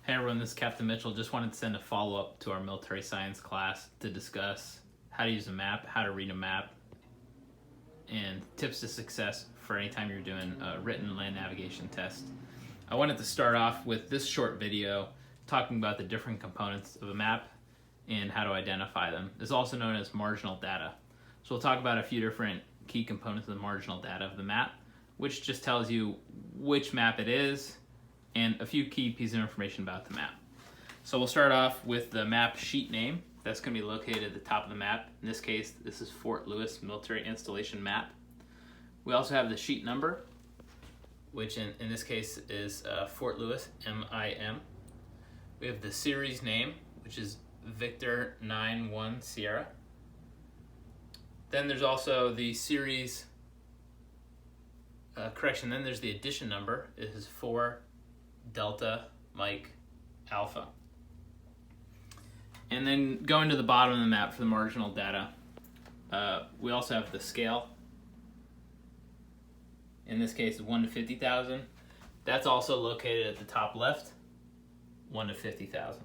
Hey everyone, this is Captain Mitchell. Just wanted to send a follow-up to our military science class to discuss how to use a map, how to read a map, and tips to success for any time you're doing a written land navigation test. I wanted to start off with this short video talking about the different components of a map and how to identify them. It's also known as marginal data. So we'll talk about a few different key components of the marginal data of the map, which just tells you which map it is and a few key pieces of information about the map. So we'll start off with the map sheet name. That's going to be located at the top of the map. In this case, this is Fort Lewis Military Installation Map. We also have the sheet number, which in this case is Fort Lewis, MIM. We have the series name, which is Victor 91 Sierra. Then there's also the series, then there's the edition number. It is 4 Delta Mike Alpha. And then going to the bottom of the map for the marginal data, we also have the scale. In this case, 1 to 50,000. That's also located at the top left, 1 to 50,000.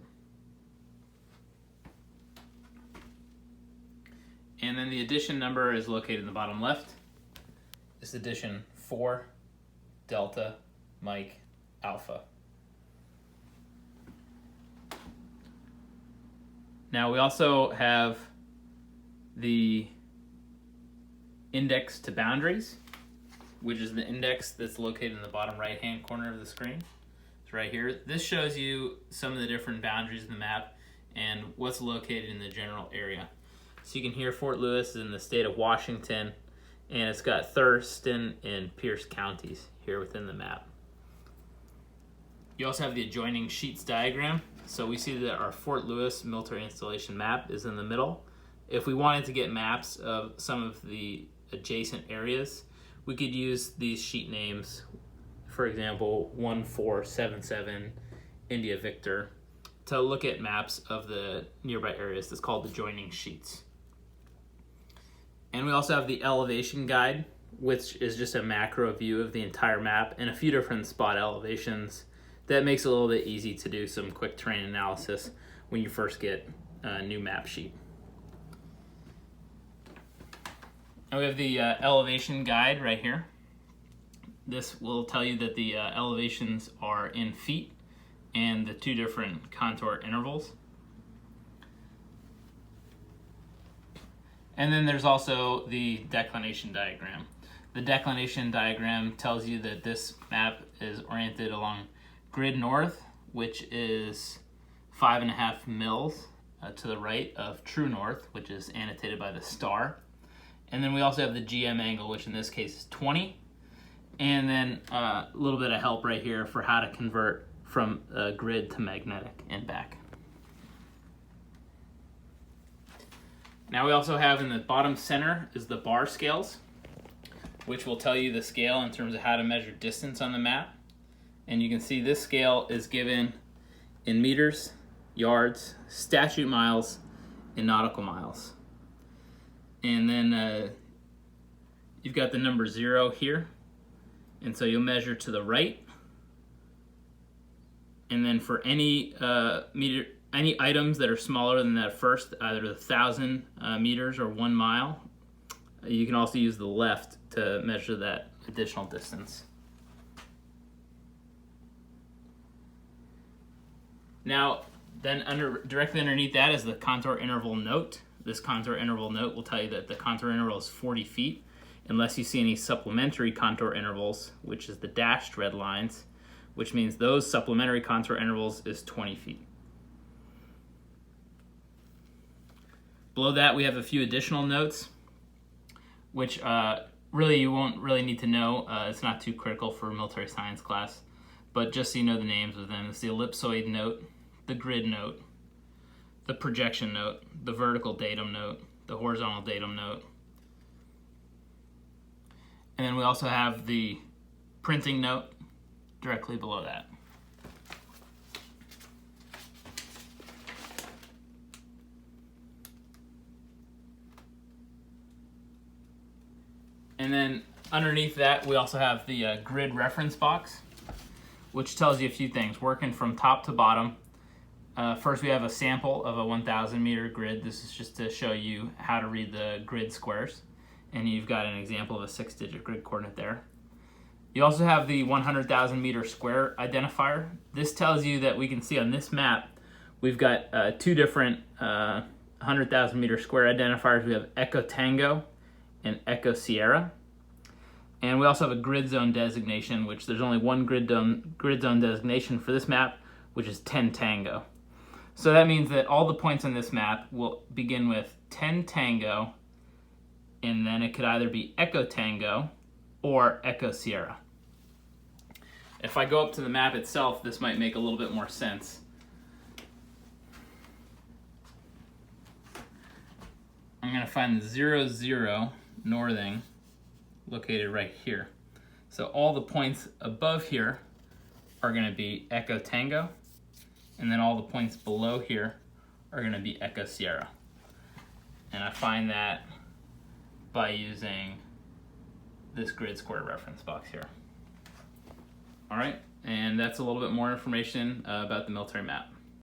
And then the edition number is located in the bottom left. It's edition 4 Delta Mike Alpha. Now we also have the index to boundaries, which is the index that's located in the bottom right hand corner of the screen. It's right here. This shows you some of the different boundaries of the map and what's located in the general area. So you can hear Fort Lewis is in the state of Washington, and it's got Thurston and Pierce counties here within the map. You also have the adjoining sheets diagram. So we see that our Fort Lewis military installation map is in the middle. If we wanted to get maps of some of the adjacent areas, we could use these sheet names, for example, 1477 India Victor, to look at maps of the nearby areas. That's called adjoining sheets. And we also have the elevation guide, which is just a macro view of the entire map and a few different spot elevations. That makes it a little bit easy to do some quick terrain analysis when you first get a new map sheet. And we have the elevation guide right here. This will tell you that the elevations are in feet and the 2 different contour intervals. And then there's also the declination diagram. The declination diagram tells you that this map is oriented along grid north, which is 5.5 mils to the right of true north, which is annotated by the star. And then we also have the GM angle, which in this case is 20. And then a little bit of help right here for how to convert from grid to magnetic and back. Now we also have in the bottom center is the bar scales, which will tell you the scale in terms of how to measure distance on the map. And you can see this scale is given in meters, yards, statute miles, and nautical miles. And then you've got the number 0 here. And so you'll measure to the right. And then for any any items that are smaller than that first, either 1,000 meters or 1 mile, you can also use the left to measure that additional distance. Now, then directly underneath that is the contour interval note. This contour interval note will tell you that the contour interval is 40 feet, unless you see any supplementary contour intervals, which is the dashed red lines, which means those supplementary contour intervals is 20 feet. Below that, we have a few additional notes, which really you won't really need to know. It's not too critical for a military science class, but just so you know the names of them, it's the ellipsoid note, the grid note, the projection note, the vertical datum note, the horizontal datum note. And then we also have the printing note directly below that. And then underneath that, we also have the grid reference box. which tells you a few things. Working from top to bottom, first we have a sample of a 1,000 meter grid. This is just to show you how to read the grid squares. And you've got an example of a 6-digit grid coordinate there. You also have the 100,000 meter square identifier. This tells you that we can see on this map, we've got two different 100,000 meter square identifiers. We have Echo Tango and Echo Sierra. And we also have a grid zone designation, which there's only one grid zone designation for this map, which is 10 Tango. So that means that all the points on this map will begin with 10 Tango, and then it could either be Echo Tango or Echo Sierra. If I go up to the map itself, this might make a little bit more sense. I'm going to find the 00 northing located right here. So all the points above here are going to be Echo Tango, and then all the points below here are going to be Echo Sierra. And I find that by using this grid square reference box here. All right, and that's a little bit more information about the military map.